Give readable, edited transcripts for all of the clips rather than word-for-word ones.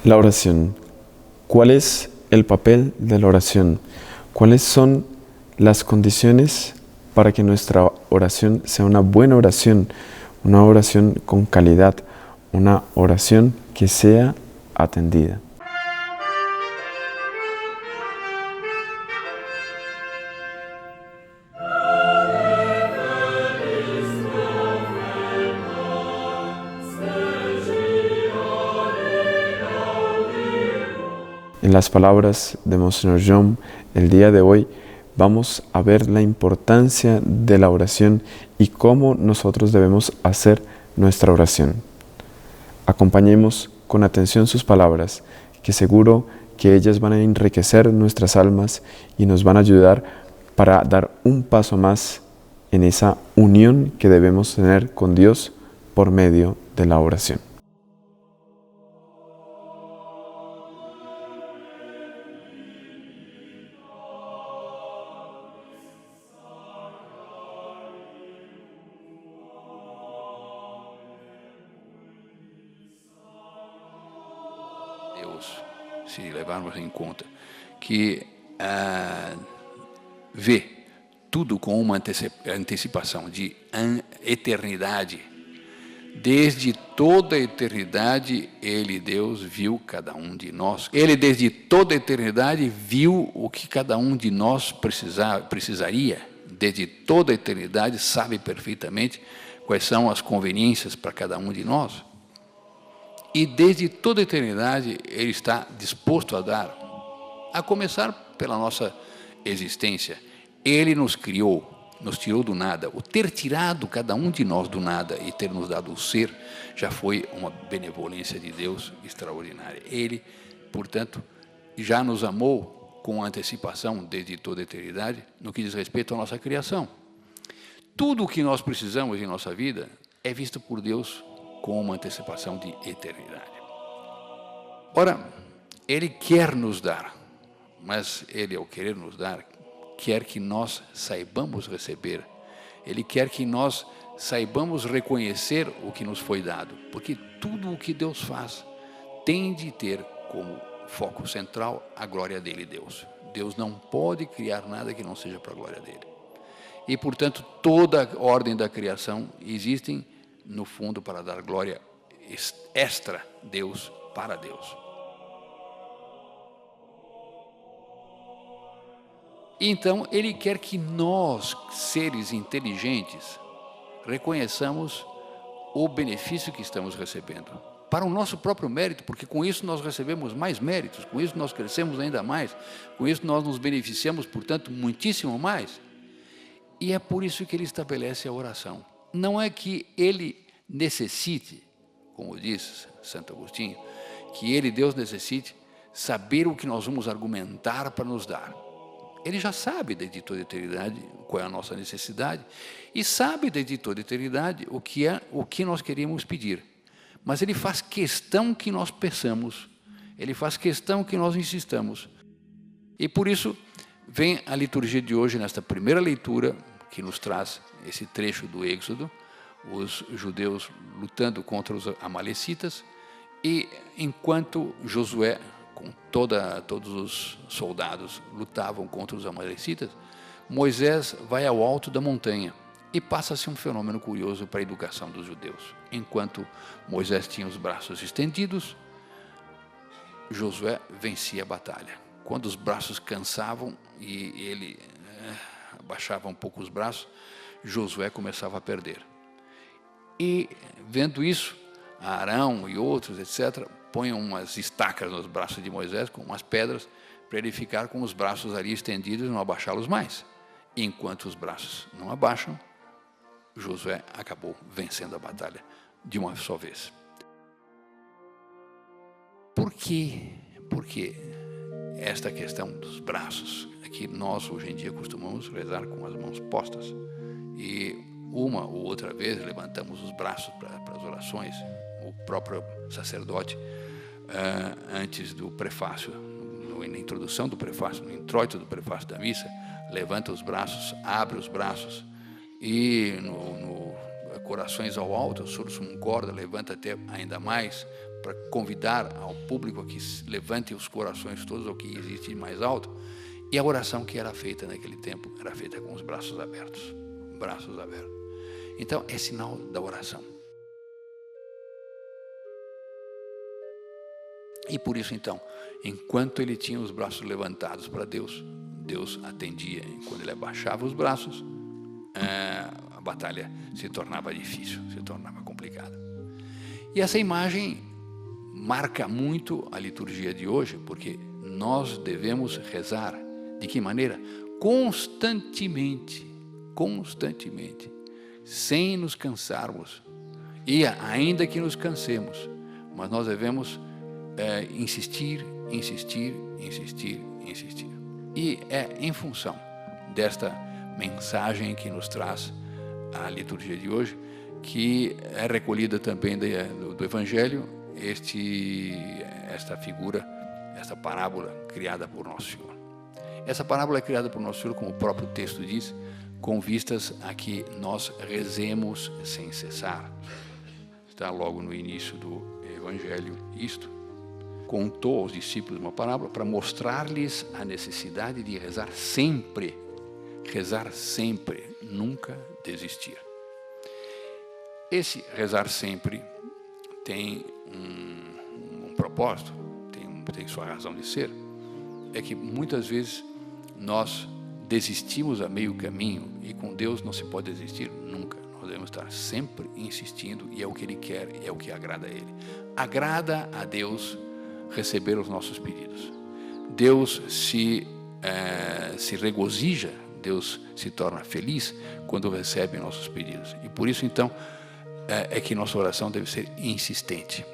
La oración. ¿Cuál es el papel de la oración? ¿Cuáles son las condiciones para que nuestra oración sea una buena oración, una oración con calidad, una oración que sea atendida? En las palabras de Monseñor John, el día de hoy vamos a ver la importancia de la oración y cómo nosotros debemos hacer nuestra oración. Acompañemos con atención sus palabras, que seguro que ellas van a enriquecer nuestras almas y nos van a ayudar para dar un paso más en esa unión que debemos tener con Dios por medio de la oración. Deus, se levarmos em conta que vê tudo com uma antecipação de eternidade. Desde toda a eternidade, Ele, Deus, viu cada um de nós. Ele, desde toda a eternidade, viu o que cada um de nós precisaria. Desde toda a eternidade, sabe perfeitamente quais são as conveniências para cada um de nós. E desde toda a eternidade, Ele está disposto a dar, a começar pela nossa existência. Ele nos criou, nos tirou do nada. O ter tirado cada um de nós do nada e ter nos dado o ser, já foi uma benevolência de Deus extraordinária. Ele, portanto, já nos amou com antecipação desde toda a eternidade, no que diz respeito à nossa criação. Tudo o que nós precisamos em nossa vida é visto por Deus com uma antecipação de eternidade. Ora, Ele quer nos dar, mas Ele, ao querer nos dar, quer que nós saibamos receber. Ele quer que nós saibamos reconhecer o que nos foi dado, porque tudo o que Deus faz tem de ter como foco central a glória dele, Deus. Deus não pode criar nada que não seja para a glória dele. E, portanto, toda a ordem da criação existem no fundo para dar glória extra Deus para Deus. Então, Ele quer que nós, seres inteligentes, reconheçamos o benefício que estamos recebendo, para o nosso próprio mérito, porque com isso nós recebemos mais méritos, com isso nós crescemos ainda mais, com isso nós nos beneficiamos, portanto, muitíssimo mais. E é por isso que Ele estabelece a oração. Não é que Ele necessite, como diz Santo Agostinho, que Ele, Deus, necessite saber o que nós vamos argumentar para nos dar. Ele já sabe desde toda a eternidade qual é a nossa necessidade e sabe desde toda a eternidade o que nós queríamos pedir. Mas Ele faz questão que nós peçamos, Ele faz questão que nós insistamos. E por isso vem a liturgia de hoje, nesta primeira leitura, que nos traz esse trecho do Êxodo, os judeus lutando contra os amalecitas, e enquanto Josué, com todos os soldados, lutavam contra os amalecitas, Moisés vai ao alto da montanha e passa-se um fenômeno curioso para a educação dos judeus. Enquanto Moisés tinha os braços estendidos, Josué vencia a batalha. Quando os braços cansavam e ele abaixava um pouco os braços, Josué começava a perder. E, vendo isso, Arão e outros, etc., põem umas estacas nos braços de Moisés, com umas pedras, para ele ficar com os braços ali estendidos e não abaixá-los mais. E enquanto os braços não abaixam, Josué acabou vencendo a batalha de uma só vez. Por quê? Porque esta questão dos braços, é que nós hoje em dia costumamos rezar com as mãos postas. E uma ou outra vez levantamos os braços para as orações. O próprio sacerdote, antes do prefácio, na introdução do prefácio, no introito do prefácio da missa, levanta os braços, abre os braços e no corações ao alto, o sursum corda, levanta até ainda mais para convidar ao público a que levante os corações todos ao que existe de mais alto. E a oração que era feita naquele tempo era feita com os braços abertos. Braços abertos. Então, é sinal da oração. E por isso, então, enquanto ele tinha os braços levantados para Deus, Deus atendia. E quando ele abaixava os braços, a batalha se tornava difícil, se tornava complicada. E essa imagem marca muito a liturgia de hoje, porque nós devemos rezar. De que maneira? Constantemente, constantemente, sem nos cansarmos. E ainda que nos cansemos, mas nós devemos insistir, insistir, insistir, insistir. E é em função desta mensagem que nos traz a liturgia de hoje, que é recolhida também do Evangelho, esta figura, esta parábola criada por Nosso Senhor. Essa parábola é criada por Nosso Senhor, como o próprio texto diz, com vistas a que nós rezemos sem cessar. Está logo no início do Evangelho isto. Contou aos discípulos uma parábola para mostrar-lhes a necessidade de rezar sempre, nunca desistir. Esse rezar sempre tem um propósito, tem sua razão de ser, é que muitas vezes nós desistimos a meio caminho e com Deus não se pode desistir nunca. Nós devemos estar sempre insistindo e é o que Ele quer, é o que agrada a Ele. Agrada a Deus receber os nossos pedidos. Deus se regozija, Deus se torna feliz quando recebe nossos pedidos. E por isso, então, é que nossa oração deve ser insistente.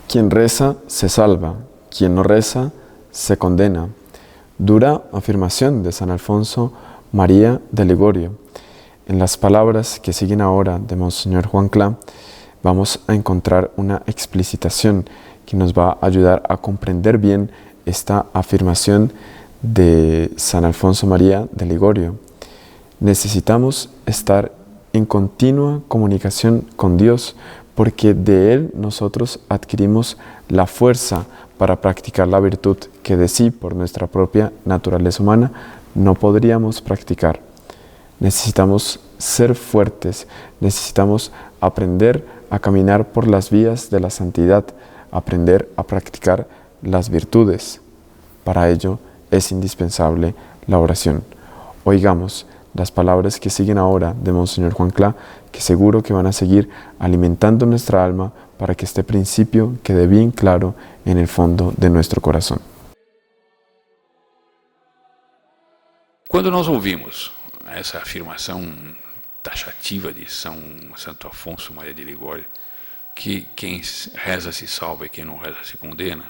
Quien reza se salva, quien no reza se condena. Dura afirmación de San Alfonso María de Ligorio. En las palabras que siguen ahora de Monseñor Juan Clá, vamos a encontrar una explicitación que nos va a ayudar a comprender bien esta afirmación de San Alfonso María de Ligorio. Necesitamos estar en continua comunicación con Dios, porque de Él nosotros adquirimos la fuerza para practicar la virtud que de sí, por nuestra propia naturaleza humana, no podríamos practicar. Necesitamos ser fuertes, necesitamos aprender a caminar por las vías de la santidad, aprender a practicar las virtudes. Para ello es indispensable la oración. Oigamos las palabras que siguen ahora de Monseñor Juan Clá, que seguro que van a seguir alimentando nuestra alma para que este principio quede bien claro en el fondo de nuestro corazón. Quando nós ouvimos essa afirmação taxativa de Santo Afonso Maria de Ligório, que quem reza se salva e quem não reza se condena,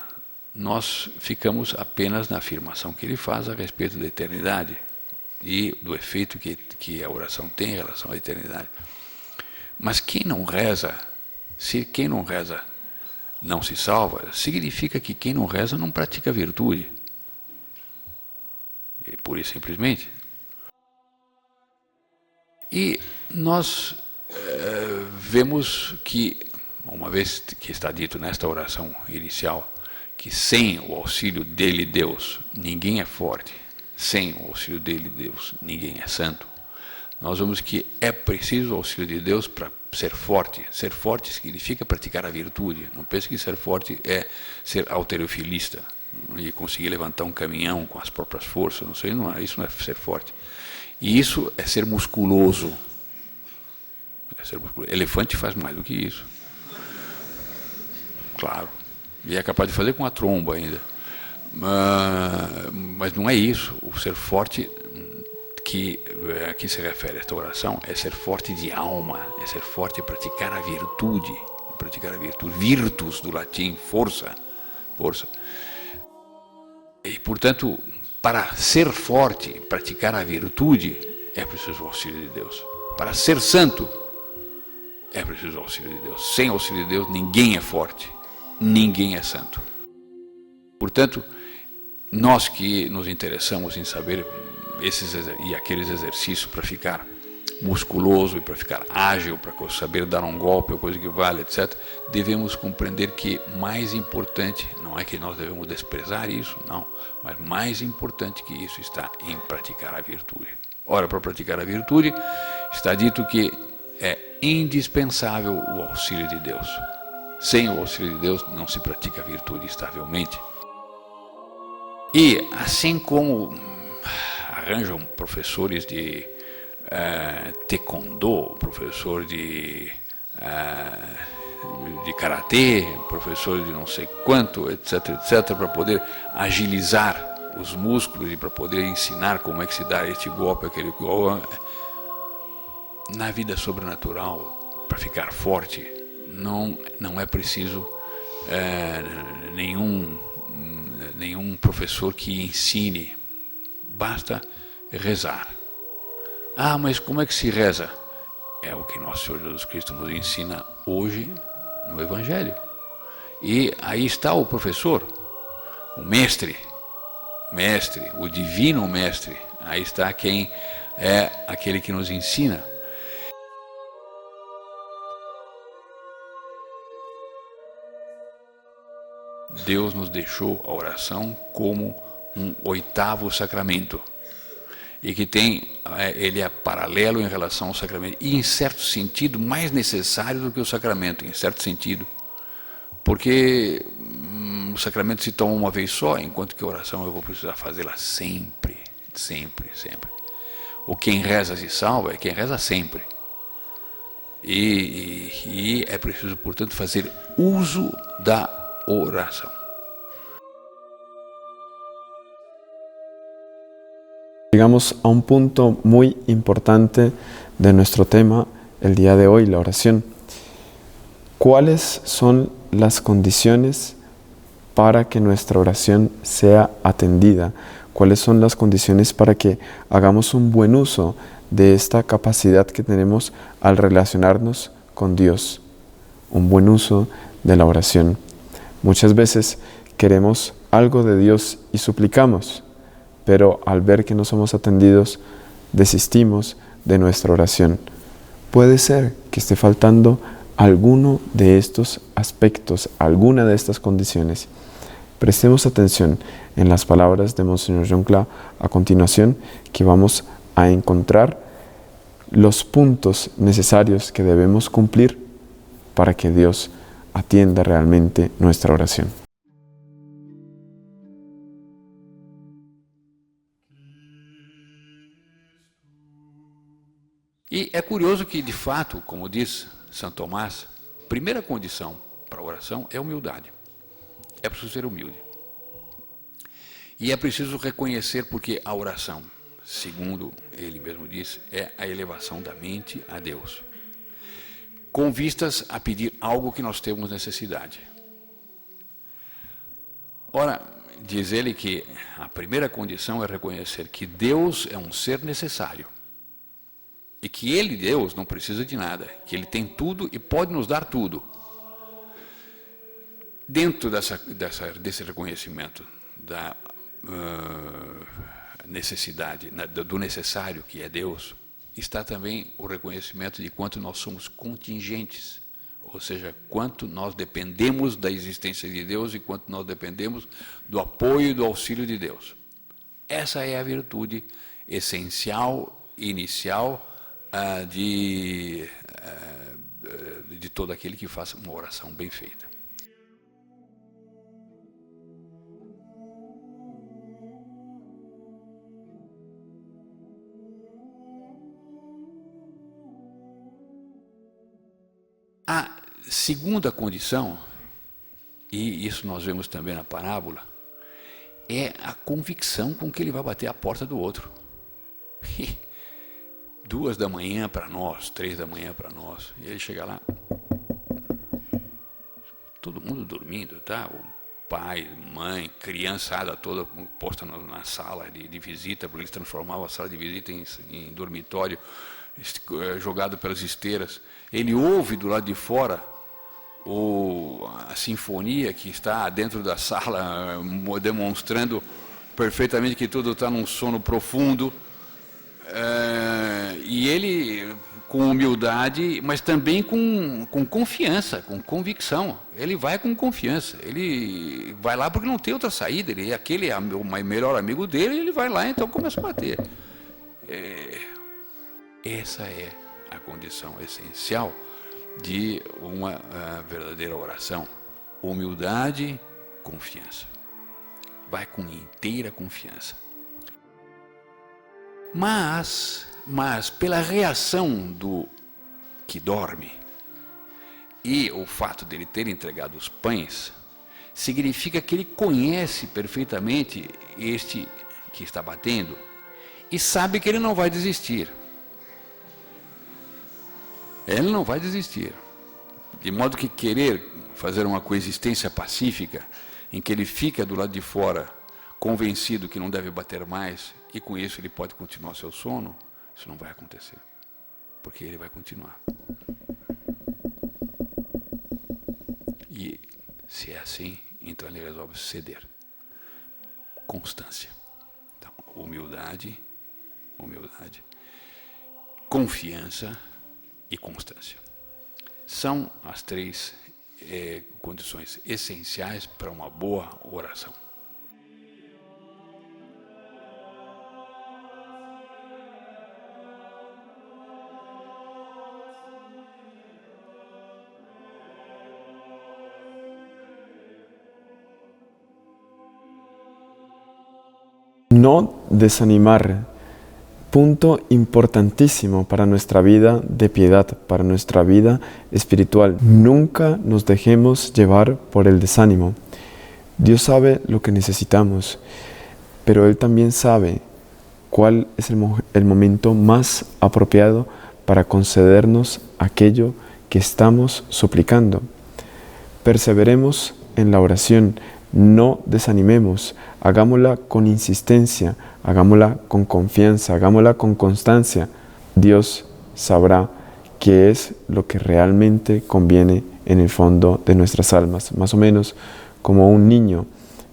nós ficamos apenas na afirmação que ele faz a respeito da eternidade e do efeito que a oração tem em relação à eternidade. Mas quem não reza, se quem não reza não se salva, significa que quem não reza não pratica virtude. E pura e simplesmente. E nós vemos que, uma vez que está dito nesta oração inicial, que sem o auxílio dele, Deus, ninguém é forte. Sem o auxílio dele, Deus, ninguém é santo. Nós vemos que é preciso o auxílio de Deus para ser forte. Ser forte significa praticar a virtude. Não pense que ser forte é ser halterofilista e conseguir levantar um caminhão com as próprias forças. Não sei, isso não é ser forte. E isso é ser musculoso. Elefante faz mais do que isso. Claro. E é capaz de fazer com a tromba ainda. Mas não é isso. O ser forte que aqui se refere a esta oração é ser forte de alma, é ser forte e praticar a virtude. Praticar a virtude. Virtus, do latim, força. Força. E, portanto, para ser forte, praticar a virtude, é preciso o auxílio de Deus. Para ser santo, é preciso o auxílio de Deus. Sem auxílio de Deus, ninguém é forte, ninguém é santo. Portanto, nós que nos interessamos em saber esses e aqueles exercícios para ficar musculoso e para ficar ágil, para saber dar um golpe ou coisa que vale, etc., devemos compreender que mais importante, não é que nós devemos desprezar isso, não, mas mais importante que isso está em praticar a virtude. Ora, para praticar a virtude, está dito que é indispensável o auxílio de Deus. Sem o auxílio de Deus não se pratica a virtude estavelmente. E assim como arranjam professores de taekwondo, professor de karatê, professor de não sei quanto, etc, etc, para poder agilizar os músculos e para poder ensinar como é que se dá este golpe, aquele golpe. Na vida sobrenatural, para ficar forte, não é preciso nenhum professor que ensine, basta rezar. Ah, mas como é que se reza? É o que nosso Senhor Jesus Cristo nos ensina hoje no Evangelho. E aí está o professor, o mestre, o divino mestre. Aí está quem é aquele que nos ensina. Deus nos deixou a oração como um 8º sacramento. E que ele é paralelo em relação ao sacramento. E, em certo sentido, mais necessário do que o sacramento, em certo sentido. Porque o sacramento se toma uma vez só, enquanto que a oração eu vou precisar fazê-la sempre, sempre, sempre. O quem reza se salva é quem reza sempre. E é preciso, portanto, fazer uso da oração. Llegamos a un punto muy importante de nuestro tema el día de hoy, la oración. ¿Cuáles son las condiciones para que nuestra oración sea atendida? ¿Cuáles son las condiciones para que hagamos un buen uso de esta capacidad que tenemos al relacionarnos con Dios? Un buen uso de la oración. Muchas veces queremos algo de Dios y suplicamos, pero al ver que no somos atendidos, desistimos de nuestra oración. Puede ser que esté faltando alguno de estos aspectos, alguna de estas condiciones. Prestemos atención en las palabras de Monseñor John Cla a continuación, que vamos a encontrar los puntos necesarios que debemos cumplir para que Dios atienda realmente nuestra oración. E é curioso que, de fato, como diz Santo Tomás, a primeira condição para a oração é humildade. É preciso ser humilde. E é preciso reconhecer, porque a oração, segundo ele mesmo disse, é a elevação da mente a Deus, com vistas a pedir algo que nós temos necessidade. Ora, diz ele que a primeira condição é reconhecer que Deus é um ser necessário. E que ele, Deus, não precisa de nada, que ele tem tudo e pode nos dar tudo. Dentro desse reconhecimento da necessidade, do necessário que é Deus, está também o reconhecimento de quanto nós somos contingentes, ou seja, quanto nós dependemos da existência de Deus e quanto nós dependemos do apoio e do auxílio de Deus. Essa é a virtude essencial, inicial, de todo aquele que faça uma oração bem feita. A segunda condição, e isso nós vemos também na parábola, é a convicção com que ele vai bater a porta do outro. 2 da manhã para nós, 3 da manhã para nós, e ele chega lá, todo mundo dormindo, tá? O pai, mãe, criançada toda posta na sala de visita, porque eles transformavam a sala de visita em dormitório, jogado pelas esteiras. Ele ouve do lado de fora a sinfonia que está dentro da sala, demonstrando perfeitamente que tudo está num sono profundo. E ele, com humildade, mas também com confiança, com convicção. Ele vai com confiança. Ele vai lá porque não tem outra saída. Aquele é o melhor amigo dele, ele vai lá, então começa a bater. Essa é a condição essencial de uma verdadeira oração. Humildade, confiança. Vai com inteira confiança. Mas pela reação do que dorme e o fato dele ter entregado os pães, significa que ele conhece perfeitamente este que está batendo e sabe que ele não vai desistir. Ele não vai desistir. De modo que querer fazer uma coexistência pacífica, em que ele fica do lado de fora, convencido que não deve bater mais, e com isso ele pode continuar seu sono, isso não vai acontecer. Porque ele vai continuar. E se é assim, então ele resolve ceder. Constância. Então, humildade, confiança e constância. São as três condições essenciais para uma boa oração. No desanimar, punto importantísimo para nuestra vida de piedad, para nuestra vida espiritual. Nunca nos dejemos llevar por el desánimo. Dios sabe lo que necesitamos, pero Él también sabe cuál es el momento más apropiado para concedernos aquello que estamos suplicando. Perseveremos en la oración. No desanimemos, hagámosla con insistencia, hagámosla con confianza, hagámosla con constancia. Dios sabrá qué es lo que realmente conviene en el fondo de nuestras almas. Más o menos como un niño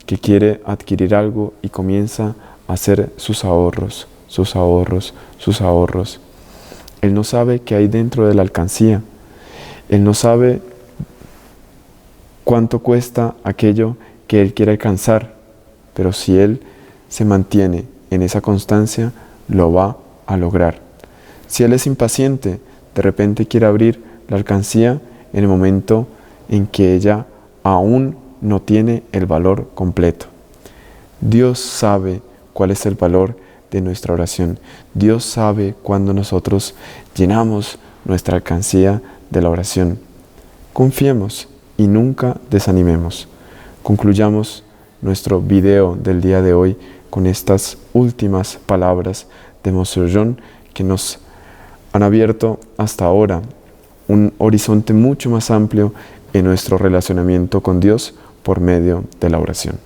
que quiere adquirir algo y comienza a hacer sus ahorros. Él no sabe qué hay dentro de la alcancía. Él no sabe cuánto cuesta aquello que él quiere alcanzar, pero si él se mantiene en esa constancia, lo va a lograr. Si él es impaciente, de repente quiere abrir la alcancía en el momento en que ella aún no tiene el valor completo. Dios sabe cuál es el valor de nuestra oración. Dios sabe cuando nosotros llenamos nuestra alcancía de la oración. Confiemos y nunca desanimemos. Concluyamos nuestro video del día de hoy con estas últimas palabras de Monsieur John que nos han abierto hasta ahora un horizonte mucho más amplio en nuestro relacionamiento con Dios por medio de la oración.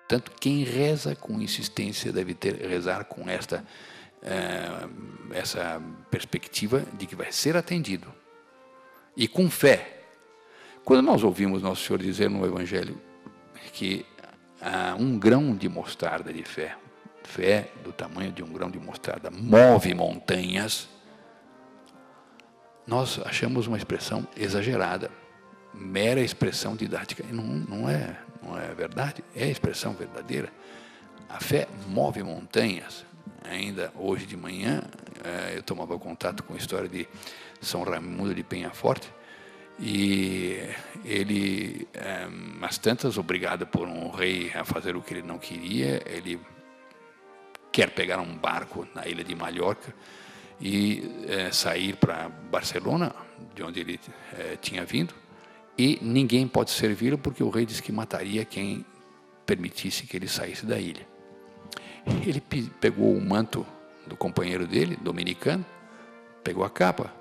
Tanto quem reza com insistência deve rezar com essa perspectiva de que vai ser atendido. E com fé. Quando nós ouvimos Nosso Senhor dizer no Evangelho que um grão de mostarda de fé, fé do tamanho de um grão de mostarda, move montanhas, nós achamos uma expressão exagerada, mera expressão didática. E não é verdade, é a expressão verdadeira. A fé move montanhas. Ainda hoje de manhã, eu tomava contato com a história de São Raimundo de Penhaforte, e ele, às tantas, obrigado por um rei a fazer o que ele não queria, ele quer pegar um barco na ilha de Mallorca e sair para Barcelona, de onde ele tinha vindo, e ninguém pode servi-lo porque o rei disse que mataria quem permitisse que ele saísse da ilha. Ele pegou o manto do companheiro dele, dominicano, pegou a capa,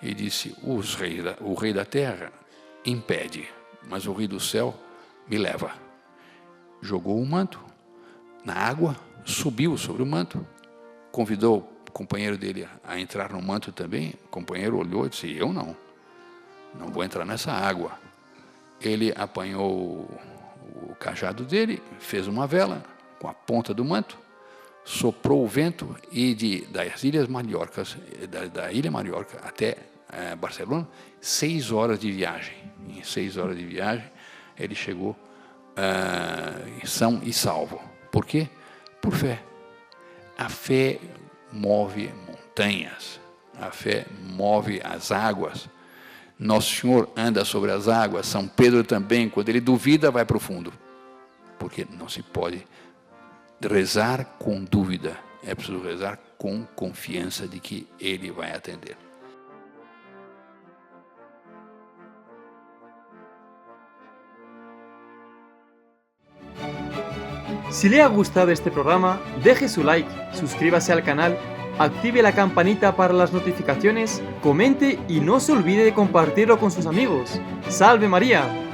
e disse: o rei da terra impede mas o rei do céu me leva. Jogou o manto na água, subiu sobre o manto, convidou o companheiro dele a entrar no manto também. O companheiro olhou e disse: eu não vou entrar nessa água. Ele apanhou o cajado dele, fez uma vela com a ponta do manto, soprou o vento e das Ilhas Mallorcas, da Ilha Mallorca até Barcelona, 6 horas de viagem. Em 6 horas de viagem, ele chegou são e salvo. Por quê? Por fé. A fé move montanhas, a fé move as águas. Nosso Senhor anda sobre as águas. São Pedro também, quando ele duvida, vai para o fundo. Porque não se pode rezar com dúvida, é preciso rezar com confiança de que Ele vai atender. Si le ha gustado este programa, deje su like, suscríbase al canal, active la campanita para las notificaciones, comente y no se olvide de compartirlo con sus amigos. ¡Salve María!